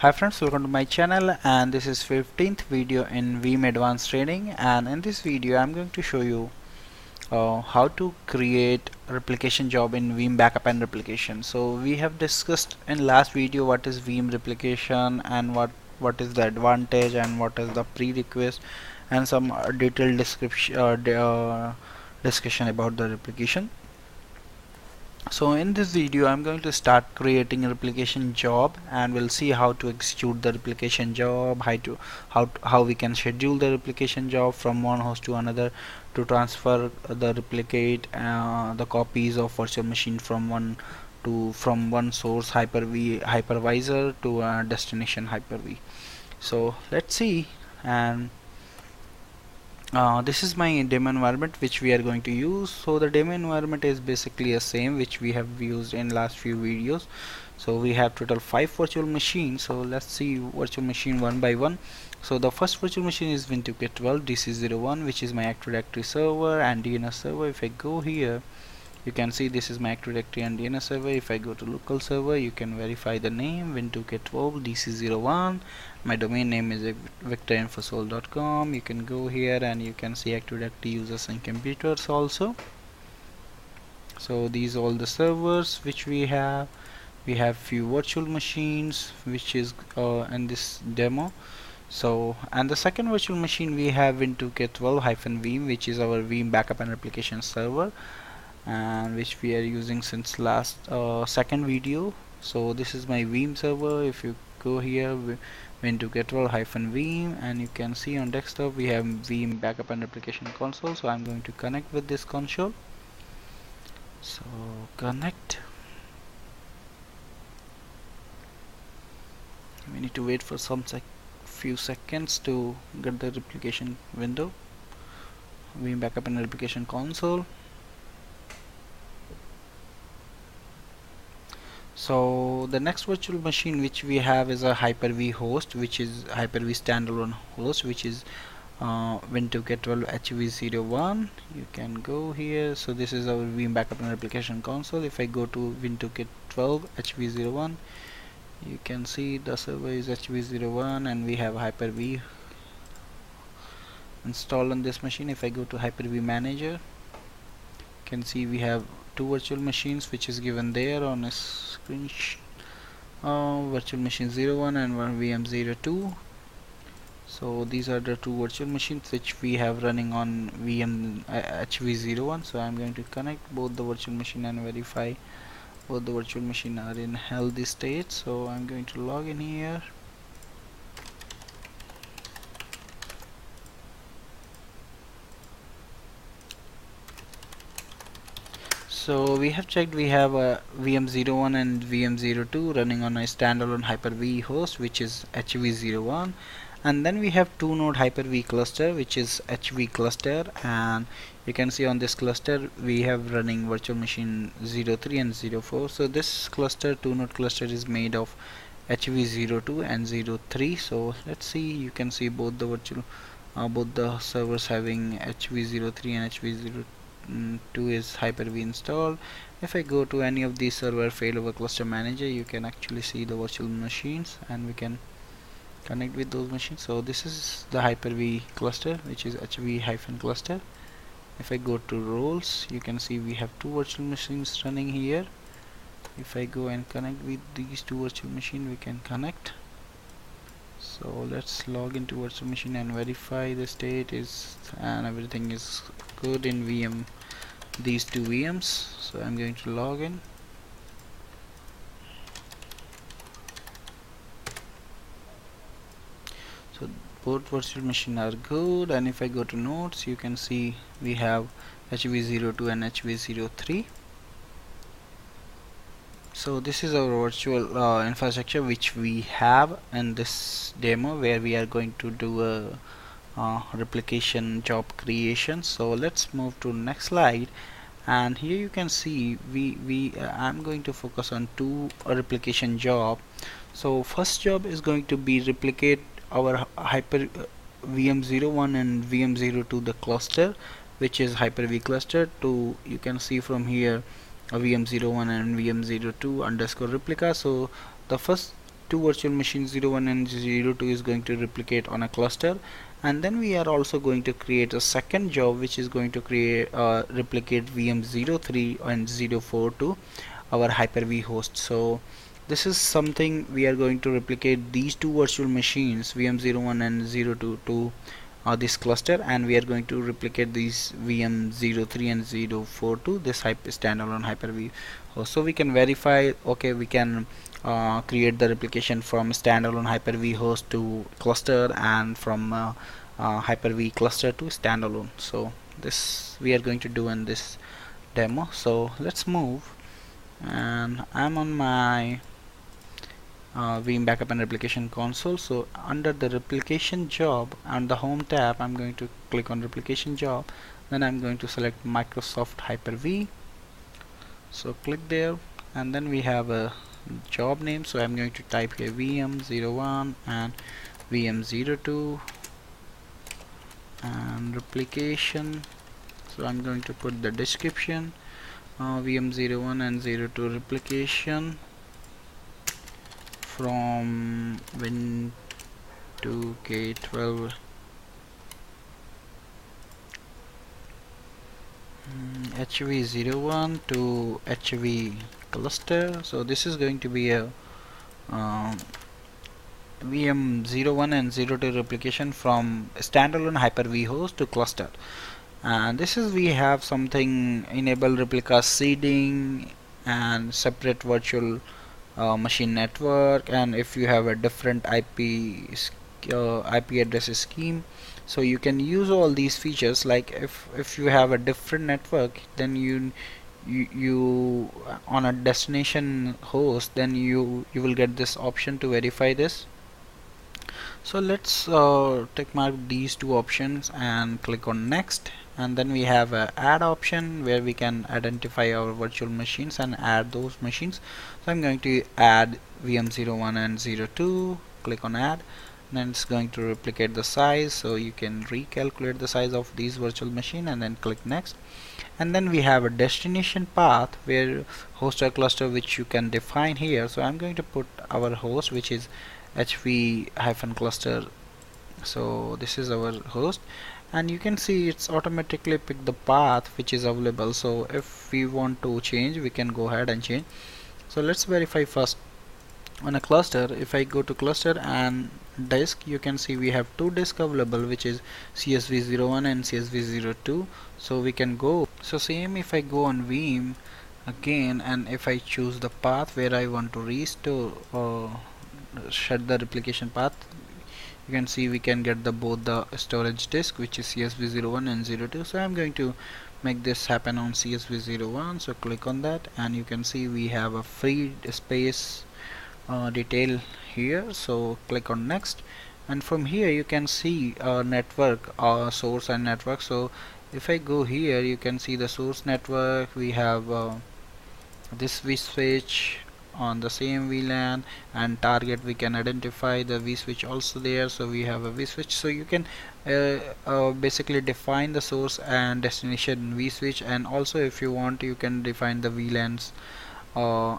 Hi friends, welcome to my channel, and this is 15th video in Veeam Advanced Training. And in this video I'm going to show you how to create replication job in Veeam Backup and Replication. So we have discussed in last video what is Veeam replication and what is the advantage and what is the prerequisite and some detailed description discussion about the replication. So in this video I'm going to start creating a replication job, and we'll see how to execute the replication job, how we can schedule the replication job from one host to another to transfer the replicate the copies of virtual machine from one source Hyper-V hypervisor to a destination Hyper-V. So let's see. And this is my demo environment which we are going to use. So the demo environment is basically the same which we have used in last few videos. So we have total 5 virtual machines. So let's see virtual machine one by one. So the first virtual machine is Win2K12 DC01, which is my Active Directory server and DNS server. If I go here, you can see this is my Active Directory and DNS server. If I go to local server, you can verify the name Win2K12 DC01. My domain name is victorinfosol.com. You can go here and you can see Active Directory users and computers also. So these are all the servers which we have. We have few virtual machines which is in this demo. So, and the second virtual machine we have Win2K12-Veeam, which is our Veeam Backup and Replication server, and which we are using since last second video. So this is my Veeam server. If you go here, Win2K12-Veeam, and you can see on desktop we have Veeam Backup and Replication console. So I'm going to connect with this console. So connect. We need to wait for some few seconds to get the replication window. Veeam Backup and Replication console. So the next virtual machine which we have is a Hyper-V host, which is Hyper-V standalone host, which is Win2K12-HV01. You can go here. So this is our Veeam Backup and Replication console. If I go to Win2K12-HV01, you can see the server is HV01 and we have Hyper-V installed on this machine. If I go to Hyper-V manager, you can see we have two virtual machines which is given there on a screen. Virtual machine 01 and one VM02. So these are the two virtual machines which we have running on VM HV01. So I'm going to connect both the virtual machine and verify both the virtual machine are in healthy state. So I'm going to log in here. So we have checked, we have a VM01 and VM02 running on a standalone Hyper-V host, which is HV01, and then we have two node Hyper-V cluster, which is HV cluster, and you can see on this cluster we have running virtual machine 03 and 04. So this cluster, two node cluster, is made of HV02 and 03. So let's see, you can see both the virtual both the servers having HV03 and HV02 is Hyper-V installed. If I go to any of these server failover cluster manager, you can actually see the virtual machines and we can connect with those machines. So this is the Hyper-V cluster, which is HV-cluster. If I go to roles, you can see we have two virtual machines running here. If I go and connect with these two virtual machines, we can connect. So let's log into virtual machine and verify the state is and everything is good in VM, these two VMs. So I'm going to log in. So both virtual machines are good, and if I go to nodes, you can see we have HV02 and HV03. So this is our virtual infrastructure which we have in this demo, where we are going to do a replication job creation. So let's move to next slide, and here you can see I'm going to focus on two replication job. So first job is going to be replicate our VM01 and VM02 the cluster, which is Hyper-V cluster, to, you can see from here, VM01 and VM02 underscore replica. So the first two virtual machines 01 and 02 is going to replicate on a cluster, and then we are also going to create a second job which is going to create replicate VM 03 and 04 to our Hyper-V host. So this is something we are going to replicate these two virtual machines VM 01 and 02 to this cluster, and we are going to replicate these VM 03 and 04 to this standalone Hyper-V host. So we can verify, okay, we can create the replication from standalone Hyper-V host to cluster, and from Hyper-V cluster to standalone. So this we are going to do in this demo. So let's move, and I'm on my Veeam Backup and Replication console. So under the Replication Job on the Home tab, I'm going to click on Replication Job. Then I'm going to select Microsoft Hyper-V. So click there, and then we have a job name. So I'm going to type here VM 01 and VM 02 and replication. So I'm going to put the description VM 01 and 02 replication from Win to K12 HV01 to HV cluster. So this is going to be a VM 01 and 02 replication from standalone Hyper-V host to cluster. And this is, we have something enable replica seeding and separate virtual machine network, and if you have a different IP address scheme, so you can use all these features. Like if you have a different network, then you on a destination host, then you will get this option to verify this. So let's tick mark these two options and click on next, and then we have a add option where we can identify our virtual machines and add those machines. So I'm going to add VM 01 and 02, click on add, then it's going to replicate the size, so you can recalculate the size of these virtual machine and then click next. And then we have a destination path where host or cluster, which you can define here. So I'm going to put our host, which is HV-cluster. So this is our host, and you can see it's automatically picked the path which is available. So if we want to change, we can go ahead and change. So let's verify first on a cluster. If I go to cluster and disk, you can see we have two disks available, which is CSV01 and CSV02. So we can go, so same if I go on Veeam again, and if I choose the path where I want to restore shut the replication path, you can see we can get both the storage disk, which is CSV01 and 02. So I'm going to make this happen on CSV01. So click on that, and you can see we have a free space detail here. So click on next, and from here you can see network source and network. So if I go here, you can see the source network. We have this vSwitch on the same VLAN, and target we can identify the vSwitch also there. So we have a vSwitch, so you can basically define the source and destination vSwitch, and also if you want, you can define the VLANs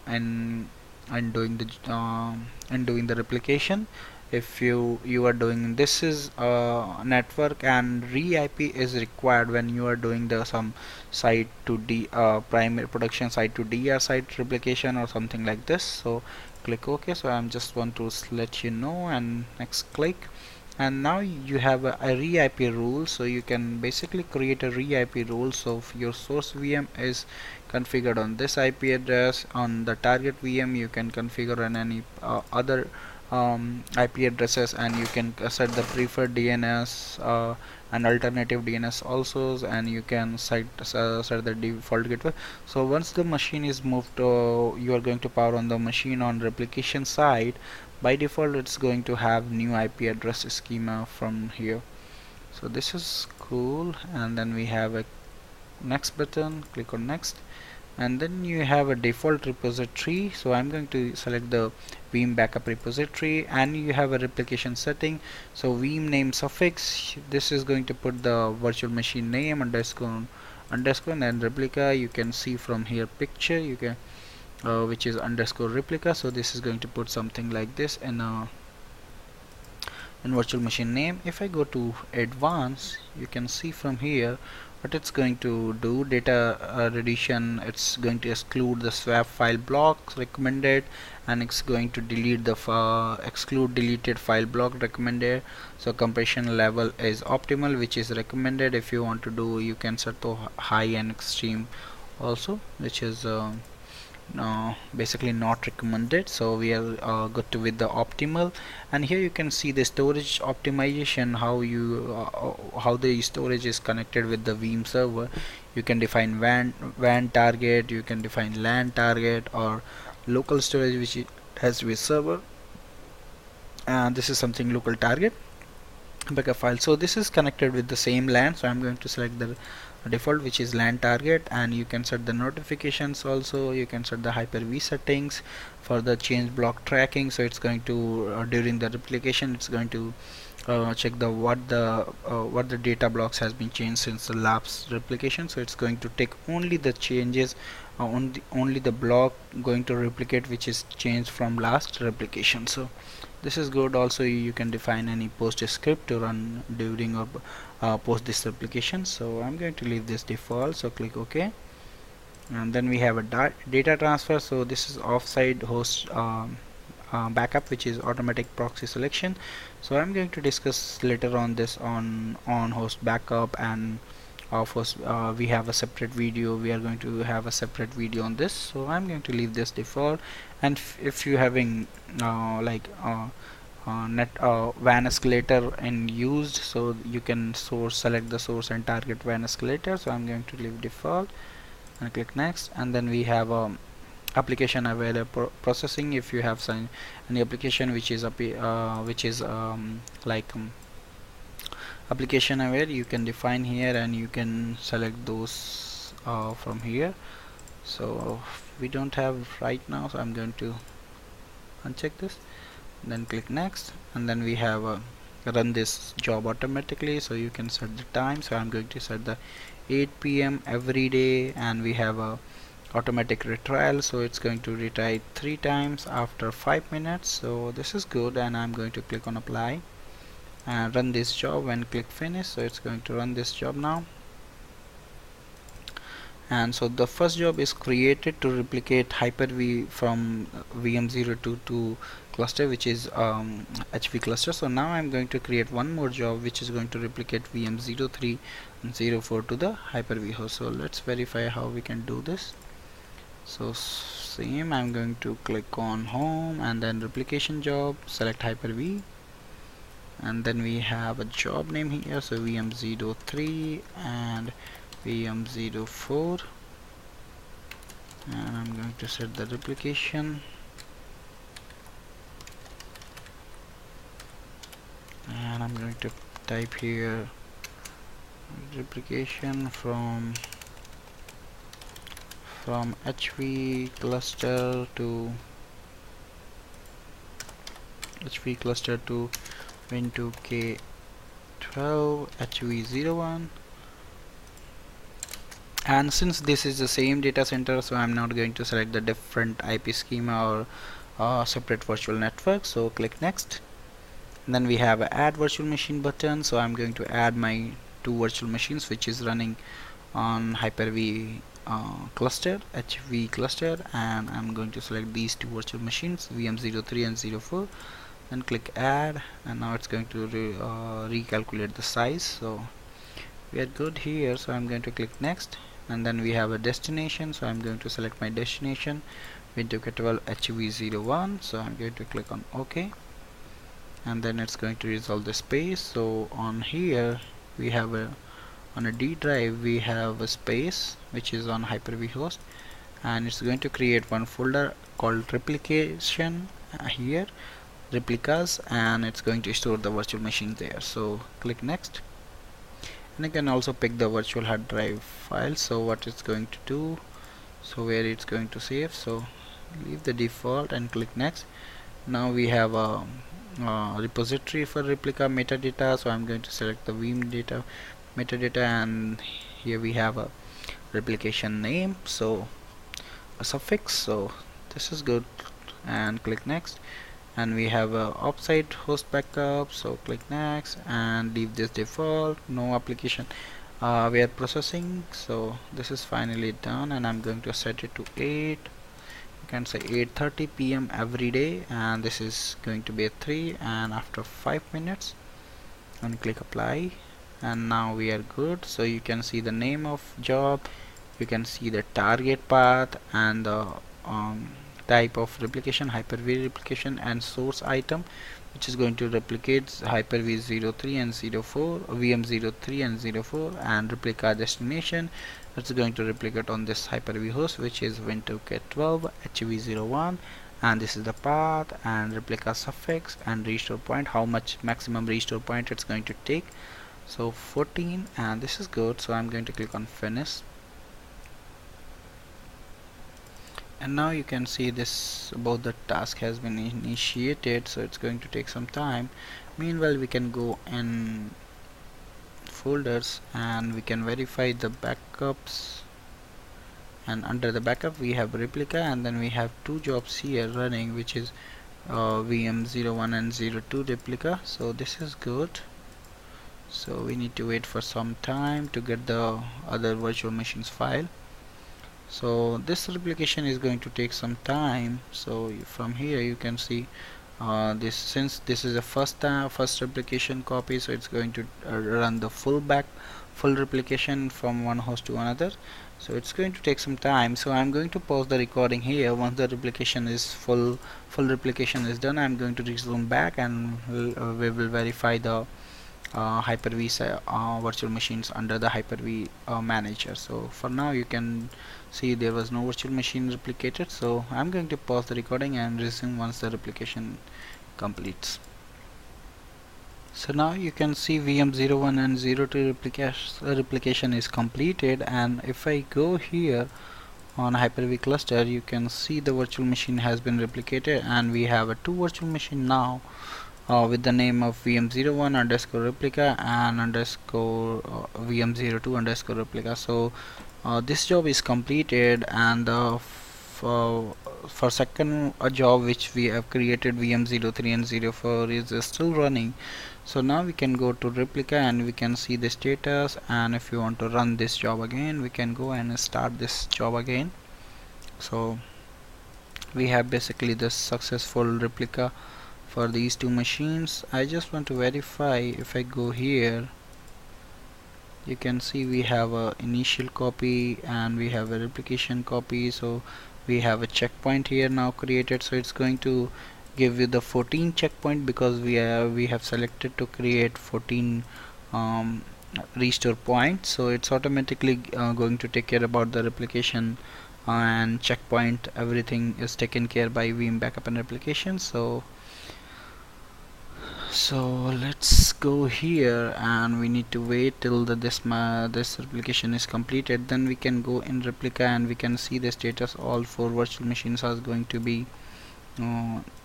and doing the replication. If you are doing this is network, and re-IP is required when you are doing the some site to primary production site to DR site replication or something like this. So click OK. So I'm just want to let you know, and next click, and now you have a re-IP rule. So you can basically create a re-IP rule. So if your source VM is configured on this IP address, on the target VM you can configure on any other IP addresses, and you can set the preferred DNS and alternative DNS also, and you can set the default gateway. So once the machine is moved, you are going to power on the machine on replication side. By default, it's going to have new IP address schema from here. So this is cool. And then we have a next button, click on next, and then you have a default repository. So I'm going to select the Veeam Backup repository, and you have a replication setting. So Veeam name suffix, this is going to put the virtual machine name underscore, and then replica. You can see from here picture, you can which is underscore replica. So this is going to put something like this in virtual machine name. If I go to advanced, you can see from here what it's going to do. Data reduction, it's going to exclude the swap file blocks recommended, and it's going to delete the exclude deleted file block recommended. So compression level is optimal, which is recommended. If you want to do, you can set to high and extreme also, which is basically not recommended. So we are good to with the optimal. And here you can see the storage optimization, how the storage is connected with the Veeam server. You can define WAN target, you can define LAN target, or local storage which it has with server, and this is something local target backup file. So this is connected with the same LAN, so I'm going to select the default, which is LAN target, and you can set the notifications also. You can set the Hyper-V settings for the change block tracking. So it's going to during the replication, it's going to check the what the data blocks has been changed since the last replication. So it's going to take only the changes only the block going to replicate which is changed from last replication. So this is good. Also you can define any post script to run during or post this replication. So I'm going to leave this default, so click OK. And then we have a data transfer. So this is offsite host backup, which is automatic proxy selection. So I'm going to discuss later on this on host backup and off host. We have a separate video, we are going to have a separate video on this. So I'm going to leave this default. And if you having net WAN escalator and used, so you can select the source and target WAN escalator. So I'm going to leave default and click next. And then we have application aware processing. If you have any application which is application aware, you can define here and you can select those from here. So we don't have right now, so I'm going to uncheck this, then click next. And then we have run this job automatically, so you can set the time. So I'm going to set the 8 p.m. every day, and we have a automatic retrial, so it's going to retry 3 times after 5 minutes. So this is good, and I'm going to click on apply and run this job and click finish. So it's going to run this job now. And so the first job is created to replicate Hyper-V from VM02 to cluster, which is HV cluster. So now I'm going to create one more job which is going to replicate VM03 and 04 to the Hyper-V host. So let's verify how we can do this. So same, I'm going to click on home and then replication job, select Hyper-V, and then we have a job name here, so VM03 and VM04, and I'm going to set the replication, and I'm going to type here replication from HV cluster to Win2K12 HV01. And since this is the same data center, so I'm not going to select the different IP schema or separate virtual network. So click next. And then we have a add virtual machine button. So I'm going to add my 2 virtual machines which is running on Hyper-V cluster, HV cluster, and I'm going to select these 2 virtual machines, VM03 and 04, then click add, and now it's going to recalculate the size. So we are good here, so I'm going to click next. And then we have a destination, so I'm going to select my destination, Win2K12 HV01. So I'm going to click on OK, and then it's going to resolve the space. So on here we have on a D drive we have a space which is on Hyper-V host, and it's going to create one folder called replication here, replicas, and it's going to store the virtual machine there. So click next, and you can also pick the virtual hard drive file. So what it's going to do, so where it's going to save, so leave the default and click next. Now we have a repository for replica metadata, so I'm going to select the Veeam data metadata, and here we have a replication name, so a suffix, so this is good, and click next. And we have a offsite host backup, so click next and leave this default, no application we are processing. So this is finally done, and I'm going to set it to 8, you can say 8:30 p.m. every day, and this is going to be a 3, and after 5 minutes and click apply, and now we are good. So you can see the name of job, you can see the target path, and the type of replication, Hyper-V replication, and source item, which is going to replicate Hyper-V 03 and 04, VM 03 and 04, and replica destination, that's going to replicate on this Hyper-V host, which is Win2K12 HV01, and this is the path and replica suffix and restore point, how much maximum restore point it's going to take. So 14, and this is good. So I'm going to click on finish, and now you can see this both the task has been initiated, so it's going to take some time. Meanwhile, we can go in folders and we can verify the backups, and under the backup we have replica, and then we have two jobs here running, which is VM 01 and 02 replica. So this is good. So we need to wait for some time to get the other virtual machines file. So this replication is going to take some time. So from here you can see this, since this is a first replication copy, so it's going to run the full replication from one host to another. So it's going to take some time. So I'm going to pause the recording here. Once the replication is full replication is done, I'm going to resume back, and we will verify the Hyper-V virtual machines under the Hyper-V manager. So for now you can see there was no virtual machine replicated, so I'm going to pause the recording and resume once the replication completes. So now you can see VM 01 and 02 replication is completed, and if I go here on Hyper-V cluster, you can see the virtual machine has been replicated, and we have a two virtual machine now with the name of VM01 underscore replica and underscore VM02 underscore replica. So this job is completed, and for second job which we have created, VM03 and 04 is still running. So now we can go to replica and we can see the status, and if you want to run this job again, we can go and start this job again. So we have basically the successful replica for these two machines. I just want to verify. If I go here, you can see we have a initial copy and we have a replication copy. So we have a checkpoint here now created, so it's going to give you the 14 checkpoint because we have selected to create 14 restore points. So it's automatically going to take care about the replication and checkpoint. Everything is taken care by Veeam Backup and Replication. So let's go here, and we need to wait till this replication is completed. Then we can go in replica and we can see the status. All four virtual machines are going to be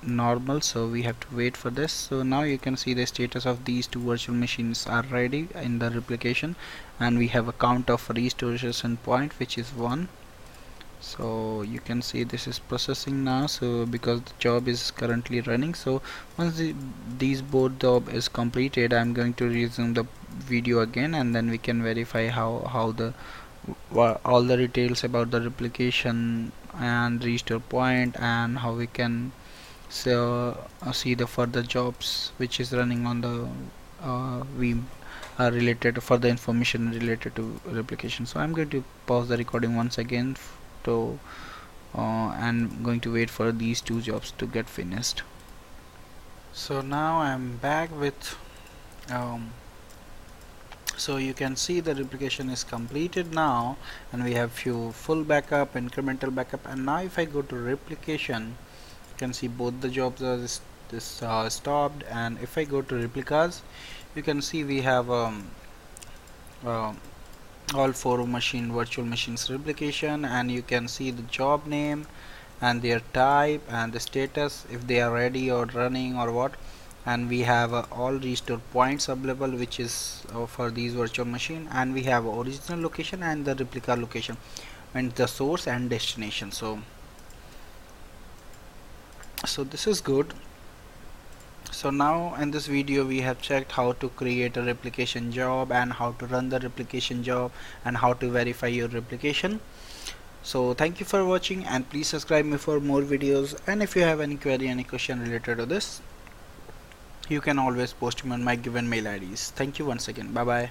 normal, so we have to wait for this. So now you can see the status of these two virtual machines are ready in the replication, and we have a count of restoration point, which is 1. So you can see this is processing now, so because the job is currently running. So once these both job is completed, I'm going to resume the video again, and then we can verify how the all the details about the replication and restore point, and how we can see the further jobs which is running on the Veeam related, for the information related to replication. So I'm going to pause the recording once again to and going to wait for these two jobs to get finished. So now I'm back with so you can see the replication is completed now, and we have few full backup, incremental backup, and now if I go to replication, you can see both the jobs are stopped. And if I go to replicas, you can see we have all four virtual machines replication, and you can see the job name and their type and the status, if they are ready or running or what. And we have all restore points available, which is for these virtual machine, and we have original location and the replica location and the source and destination. So So this is good. So now in this video we have checked how to create a replication job and how to run the replication job and how to verify your replication. So thank you for watching, and please subscribe me for more videos, and if you have any query, any question related to this, you can always post me on my given mail IDs. Thank you once again. Bye bye.